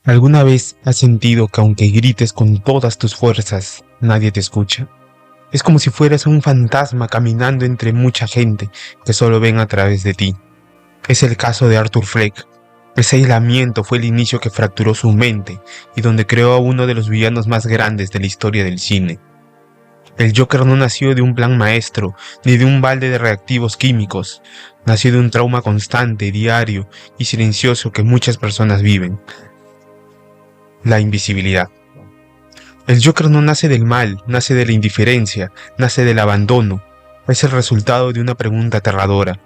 ¿Alguna vez has sentido que aunque grites con todas tus fuerzas, nadie te escucha? Es como si fueras un fantasma caminando entre mucha gente que solo ven a través de ti. Es el caso de Arthur Fleck. Ese aislamiento fue el inicio que fracturó su mente y donde creó a uno de los villanos más grandes de la historia del cine. El Joker no nació de un plan maestro, ni de un balde de reactivos químicos. Nació de un trauma constante, diario y silencioso que muchas personas viven. La invisibilidad. El Joker no nace del mal, nace de la indiferencia, nace del abandono. Es el resultado de una pregunta aterradora.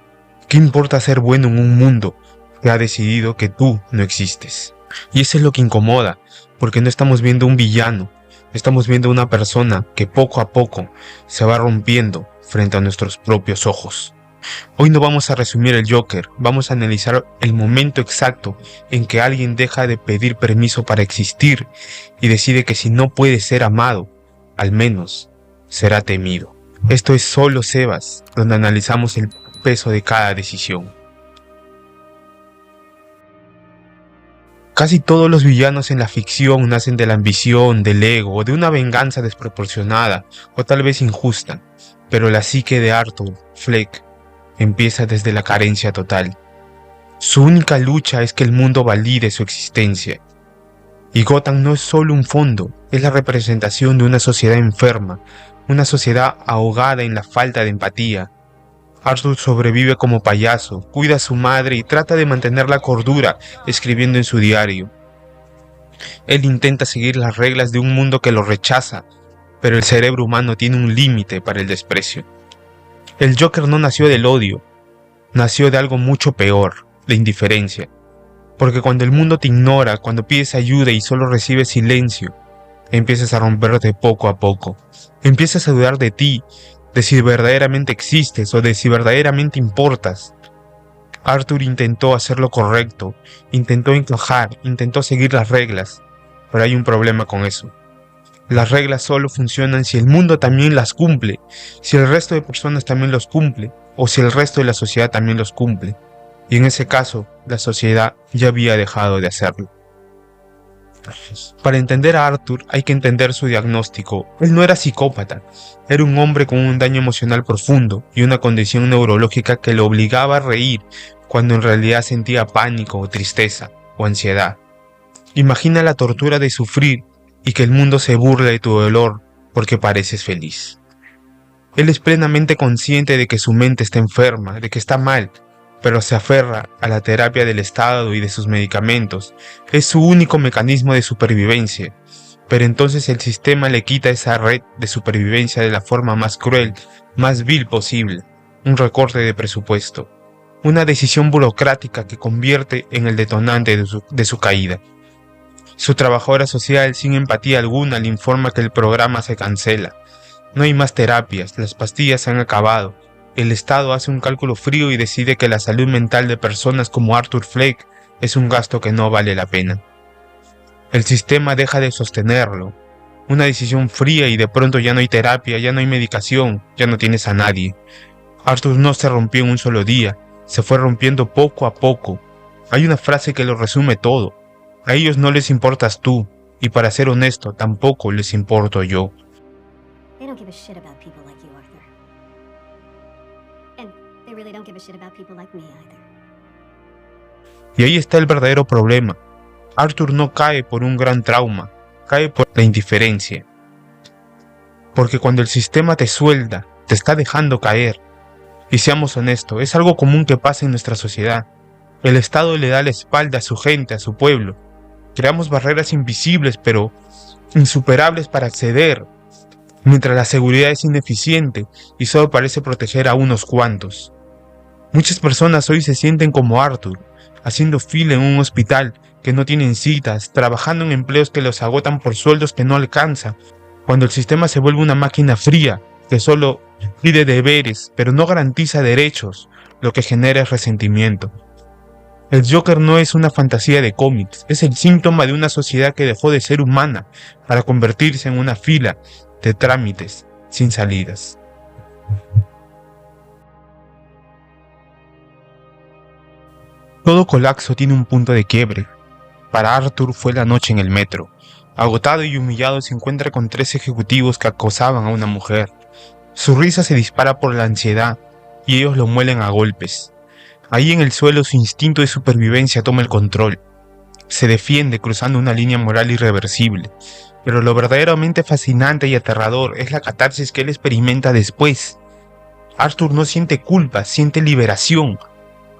¿Qué importa ser bueno en un mundo que ha decidido que tú no existes? Y eso es lo que incomoda, porque no estamos viendo un villano, estamos viendo una persona que poco a poco se va rompiendo frente a nuestros propios ojos. Hoy no vamos a resumir el Joker, vamos a analizar el momento exacto en que alguien deja de pedir permiso para existir y decide que si no puede ser amado, al menos será temido. Esto es Solo Sebas, donde analizamos el peso de cada decisión. Casi todos los villanos en la ficción nacen de la ambición, del ego o de una venganza desproporcionada o tal vez injusta, pero la psique de Arthur Fleck empieza desde la carencia total. Su única lucha es que el mundo valide su existencia. Y Gotham no es solo un fondo, es la representación de una sociedad enferma, una sociedad ahogada en la falta de empatía. Arthur sobrevive como payaso, cuida a su madre y trata de mantener la cordura escribiendo en su diario. Él intenta seguir las reglas de un mundo que lo rechaza, pero el cerebro humano tiene un límite para el desprecio. El Joker no nació del odio, nació de algo mucho peor, la indiferencia. Porque cuando el mundo te ignora, cuando pides ayuda y solo recibes silencio, empiezas a romperte poco a poco. Empiezas a dudar de ti, de si verdaderamente existes o de si verdaderamente importas. Arthur intentó hacer lo correcto, intentó encajar, intentó seguir las reglas, pero hay un problema con eso. Las reglas solo funcionan si el mundo también las cumple, si el resto de personas también los cumple, o si el resto de la sociedad también los cumple. Y en ese caso, la sociedad ya había dejado de hacerlo. Para entender a Arthur hay que entender su diagnóstico. Él no era psicópata, era un hombre con un daño emocional profundo y una condición neurológica que lo obligaba a reír cuando en realidad sentía pánico o tristeza o ansiedad. Imagina la tortura de sufrir y que el mundo se burle de tu dolor porque pareces feliz. Él es plenamente consciente de que su mente está enferma, de que está mal, pero se aferra a la terapia del Estado y de sus medicamentos. Es su único mecanismo de supervivencia, pero entonces el sistema le quita esa red de supervivencia de la forma más cruel, más vil posible. Un recorte de presupuesto, una decisión burocrática que convierte en el detonante de su caída. Su trabajadora social, sin empatía alguna, le informa que el programa se cancela. No hay más terapias, las pastillas se han acabado. El Estado hace un cálculo frío y decide que la salud mental de personas como Arthur Fleck es un gasto que no vale la pena. El sistema deja de sostenerlo. Una decisión fría y de pronto ya no hay terapia, ya no hay medicación, ya no tienes a nadie. Arthur no se rompió en un solo día, se fue rompiendo poco a poco. Hay una frase que lo resume todo. A ellos no les importas tú, y para ser honesto, tampoco les importo yo. They don't give a shit about people like you, Arthur. And they really don't give a shit about people like me either. Y ahí está el verdadero problema. Arthur no cae por un gran trauma, cae por la indiferencia. Porque cuando el sistema te suelda, te está dejando caer. Y seamos honestos, es algo común que pasa en nuestra sociedad. El Estado le da la espalda a su gente, a su pueblo. Creamos barreras invisibles pero insuperables para acceder, mientras la seguridad es ineficiente y solo parece proteger a unos cuantos. Muchas personas hoy se sienten como Arthur, haciendo fila en un hospital que no tienen citas, trabajando en empleos que los agotan por sueldos que no alcanzan, cuando el sistema se vuelve una máquina fría que solo pide deberes pero no garantiza derechos, lo que genera es resentimiento. El Joker no es una fantasía de cómics, es el síntoma de una sociedad que dejó de ser humana para convertirse en una fila de trámites sin salidas. Todo colapso tiene un punto de quiebre. Para Arthur fue la noche en el metro. Agotado y humillado se encuentra con 3 ejecutivos que acosaban a una mujer. Su risa se dispara por la ansiedad y ellos lo muelen a golpes. Ahí en el suelo su instinto de supervivencia toma el control. Se defiende cruzando una línea moral irreversible. Pero lo verdaderamente fascinante y aterrador es la catarsis que él experimenta después. Arthur no siente culpa, siente liberación.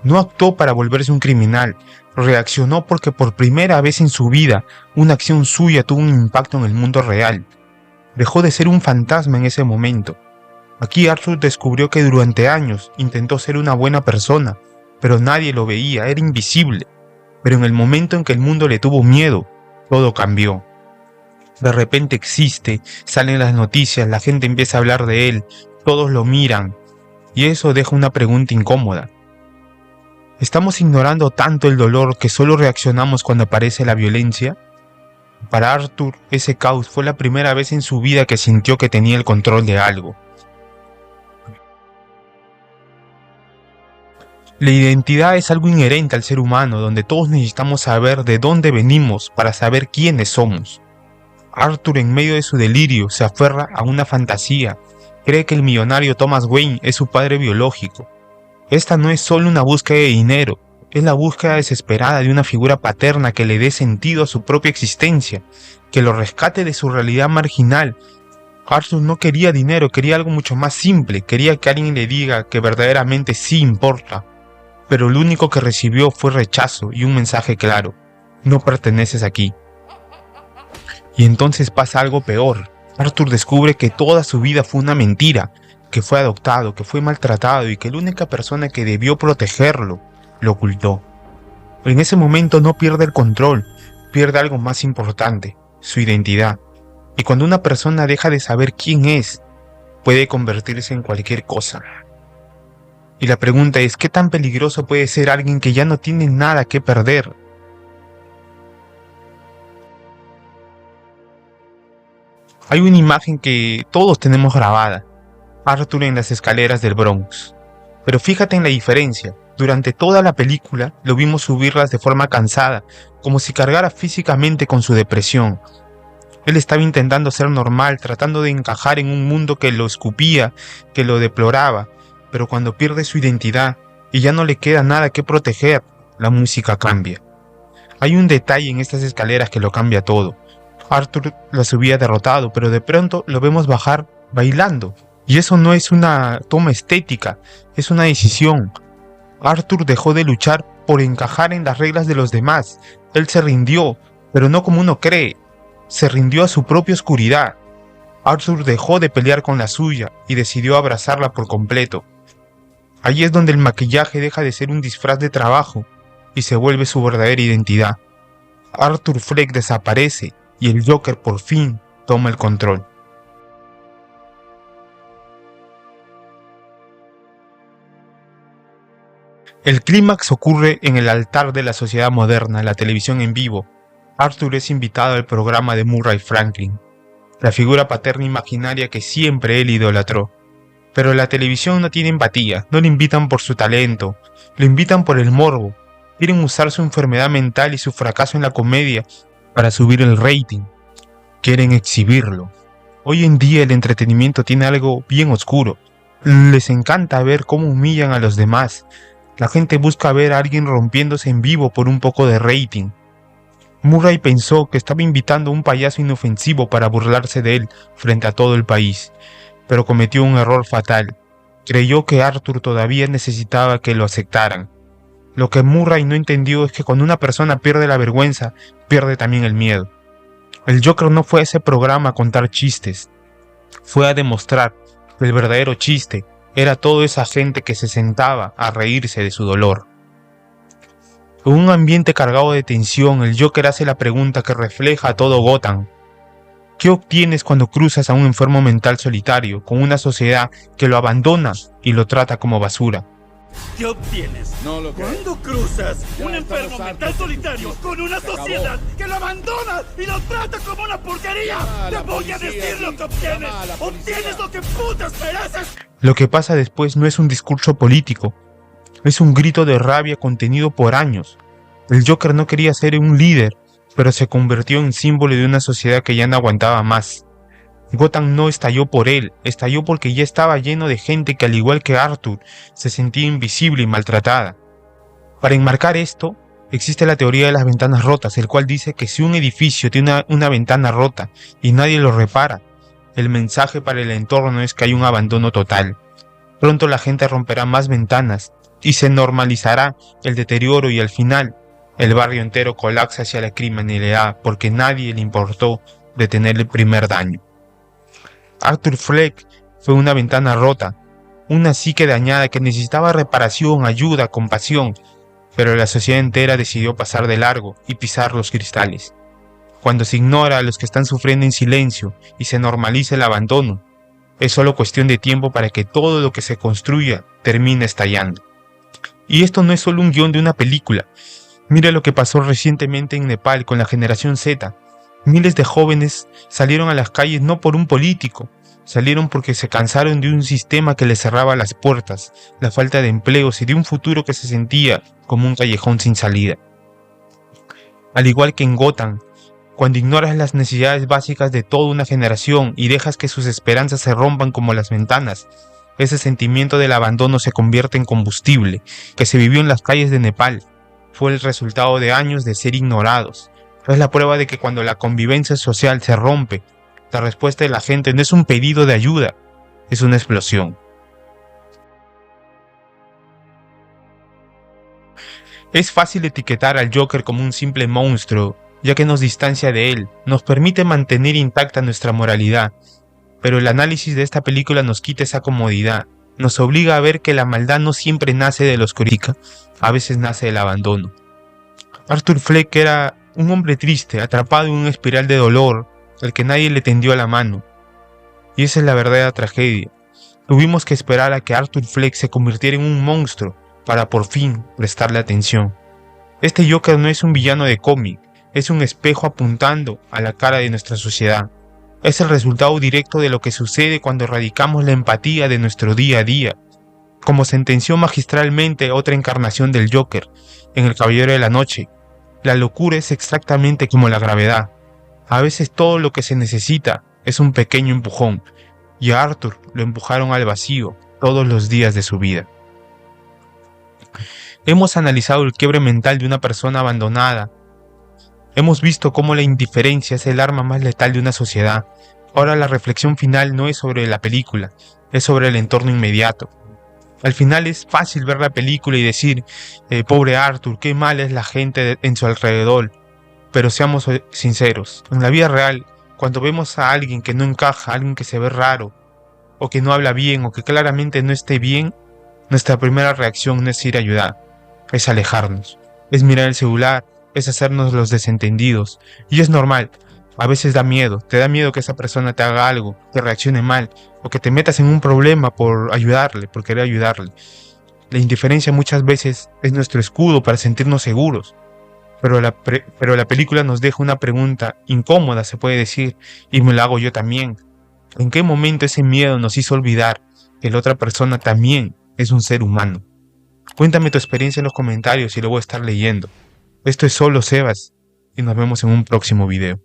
No actuó para volverse un criminal, reaccionó porque por primera vez en su vida una acción suya tuvo un impacto en el mundo real. Dejó de ser un fantasma en ese momento. Aquí Arthur descubrió que durante años intentó ser una buena persona, pero nadie lo veía, era invisible. Pero en el momento en que el mundo le tuvo miedo, todo cambió. De repente existe, salen las noticias, la gente empieza a hablar de él, todos lo miran, y eso deja una pregunta incómoda. ¿Estamos ignorando tanto el dolor que solo reaccionamos cuando aparece la violencia? Para Arthur, ese caos fue la primera vez en su vida que sintió que tenía el control de algo. La identidad es algo inherente al ser humano, donde todos necesitamos saber de dónde venimos para saber quiénes somos. Arthur, en medio de su delirio, se aferra a una fantasía. Cree que el millonario Thomas Wayne es su padre biológico. Esta no es solo una búsqueda de dinero, es la búsqueda desesperada de una figura paterna que le dé sentido a su propia existencia, que lo rescate de su realidad marginal. Arthur no quería dinero, quería algo mucho más simple, quería que alguien le diga que verdaderamente sí importa. Pero lo único que recibió fue rechazo y un mensaje claro: no perteneces aquí. Y entonces pasa algo peor. Arthur descubre que toda su vida fue una mentira, que fue adoptado, que fue maltratado y que la única persona que debió protegerlo lo ocultó. En ese momento no pierde el control, pierde algo más importante, su identidad. Y cuando una persona deja de saber quién es, puede convertirse en cualquier cosa. Y la pregunta es, ¿qué tan peligroso puede ser alguien que ya no tiene nada que perder? Hay una imagen que todos tenemos grabada: Arthur en las escaleras del Bronx. Pero fíjate en la diferencia. Durante toda la película lo vimos subirlas de forma cansada, como si cargara físicamente con su depresión. Él estaba intentando ser normal, tratando de encajar en un mundo que lo escupía, que lo deploraba. Pero cuando pierde su identidad y ya no le queda nada que proteger, la música cambia. Hay un detalle en estas escaleras que lo cambia todo. Arthur la subía derrotado, pero de pronto lo vemos bajar bailando. Y eso no es una toma estética, es una decisión. Arthur dejó de luchar por encajar en las reglas de los demás. Él se rindió, pero no como uno cree. Se rindió a su propia oscuridad. Arthur dejó de pelear con la suya y decidió abrazarla por completo. Ahí es donde el maquillaje deja de ser un disfraz de trabajo y se vuelve su verdadera identidad. Arthur Fleck desaparece y el Joker por fin toma el control. El clímax ocurre en el altar de la sociedad moderna, la televisión en vivo. Arthur es invitado al programa de Murray Franklin, la figura paterna imaginaria que siempre él idolatró. Pero la televisión no tiene empatía, no le invitan por su talento, lo invitan por el morbo. Quieren usar su enfermedad mental y su fracaso en la comedia para subir el rating. Quieren exhibirlo. Hoy en día el entretenimiento tiene algo bien oscuro. Les encanta ver cómo humillan a los demás. La gente busca ver a alguien rompiéndose en vivo por un poco de rating. Murray pensó que estaba invitando a un payaso inofensivo para burlarse de él frente a todo el país, pero cometió un error fatal. Creyó que Arthur todavía necesitaba que lo aceptaran. Lo que Murray no entendió es que cuando una persona pierde la vergüenza, pierde también el miedo. El Joker no fue a ese programa a contar chistes, fue a demostrar que el verdadero chiste era toda esa gente que se sentaba a reírse de su dolor. En un ambiente cargado de tensión, el Joker hace la pregunta que refleja a todo Gotham. ¿Qué obtienes cuando cruzas a un enfermo mental solitario con una sociedad que lo abandona y lo trata como basura? ¿Qué obtienes cuando cruzas un enfermo mental solitario con una sociedad que lo abandona y lo trata como una porquería? Te voy a decir lo que obtienes. Obtienes lo que putas mereces. Lo que pasa después no es un discurso político, es un grito de rabia contenido por años. El Joker no quería ser un líder, pero se convirtió en símbolo de una sociedad que ya no aguantaba más. Gotham no estalló por él, estalló porque ya estaba lleno de gente que, al igual que Arthur, se sentía invisible y maltratada. Para enmarcar esto, existe la teoría de las ventanas rotas, el cual dice que si un edificio tiene una ventana rota y nadie lo repara, el mensaje para el entorno es que hay un abandono total. Pronto la gente romperá más ventanas y se normalizará el deterioro, y al final el barrio entero colapsa hacia la criminalidad porque nadie le importó detener el primer daño. Arthur Fleck fue una ventana rota, una psique dañada que necesitaba reparación, ayuda, compasión, pero la sociedad entera decidió pasar de largo y pisar los cristales. Cuando se ignora a los que están sufriendo en silencio y se normaliza el abandono, es solo cuestión de tiempo para que todo lo que se construya termine estallando. Y esto no es solo un guión de una película. Mira lo que pasó recientemente en Nepal con la generación Z. Miles de jóvenes salieron a las calles no por un político, salieron porque se cansaron de un sistema que les cerraba las puertas, la falta de empleos y de un futuro que se sentía como un callejón sin salida. Al igual que en Gotham, cuando ignoras las necesidades básicas de toda una generación y dejas que sus esperanzas se rompan como las ventanas, ese sentimiento del abandono se convierte en combustible que se vivió en las calles de Nepal. Fue el resultado de años de ser ignorados. Es la prueba de que cuando la convivencia social se rompe, la respuesta de la gente no es un pedido de ayuda, es una explosión. Es fácil etiquetar al Joker como un simple monstruo, ya que nos distancia de él, nos permite mantener intacta nuestra moralidad, pero el análisis de esta película nos quita esa comodidad, nos obliga a ver que la maldad no siempre nace de la oscuridad, a veces nace del abandono. Arthur Fleck era un hombre triste, atrapado en una espiral de dolor, al que nadie le tendió la mano. Y esa es la verdadera tragedia. Tuvimos que esperar a que Arthur Fleck se convirtiera en un monstruo para por fin prestarle atención. Este Joker no es un villano de cómic, es un espejo apuntando a la cara de nuestra sociedad. Es el resultado directo de lo que sucede cuando erradicamos la empatía de nuestro día a día. Como sentenció magistralmente otra encarnación del Joker en El Caballero de la Noche, la locura es exactamente como la gravedad. A veces todo lo que se necesita es un pequeño empujón, y a Arthur lo empujaron al vacío todos los días de su vida. Hemos analizado el quiebre mental de una persona abandonada. Hemos visto cómo la indiferencia es el arma más letal de una sociedad. Ahora la reflexión final no es sobre la película, es sobre el entorno inmediato. Al final es fácil ver la película y decir, pobre Arthur, qué mal es la gente en su alrededor. Pero seamos sinceros, en la vida real, cuando vemos a alguien que no encaja, a alguien que se ve raro, o que no habla bien, o que claramente no esté bien, nuestra primera reacción no es ir a ayudar, es alejarnos, es mirar el celular, es hacernos los desentendidos. Y es normal, a veces da miedo, te da miedo que esa persona te haga algo, que reaccione mal, o que te metas en un problema por ayudarle, por querer ayudarle. La indiferencia muchas veces es nuestro escudo para sentirnos seguros. Pero la película nos deja una pregunta incómoda, se puede decir, y me la hago yo también. ¿En qué momento ese miedo nos hizo olvidar que la otra persona también es un ser humano? Cuéntame tu experiencia en los comentarios y lo voy a estar leyendo. Esto es Solo Sebas y nos vemos en un próximo video.